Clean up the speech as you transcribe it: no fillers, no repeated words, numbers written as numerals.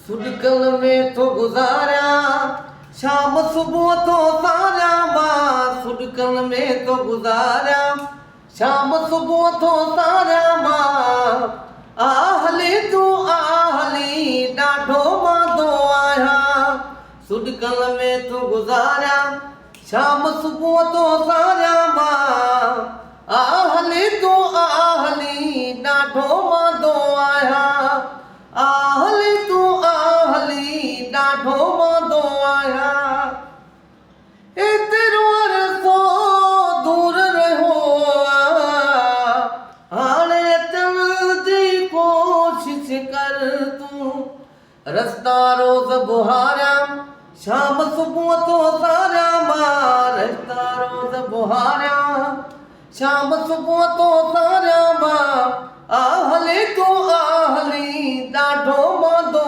सुडकल में तो गुजारा शाम सुबह तो सारा माँ सुडकल में तो गुजारा शाम सुबह तो सारा माँ आहली तू आहली डाढो माँ दो आया सुडकल में तो गुजारा शाम सुबह तो सारा माँ आहली तू आहली डाढो माँ दो आया आहली तू आहली डाढो माँ दो आया ए तेरो अरसो दूर रहो आने चल दी कोशिश कर तू रस्ता रोज बुहारा शाम सुबह तो सारा माँ रस्ता रोज बुहारा शाम सुबह तो सारा माँ आहली तू आहली डाढो माँ दो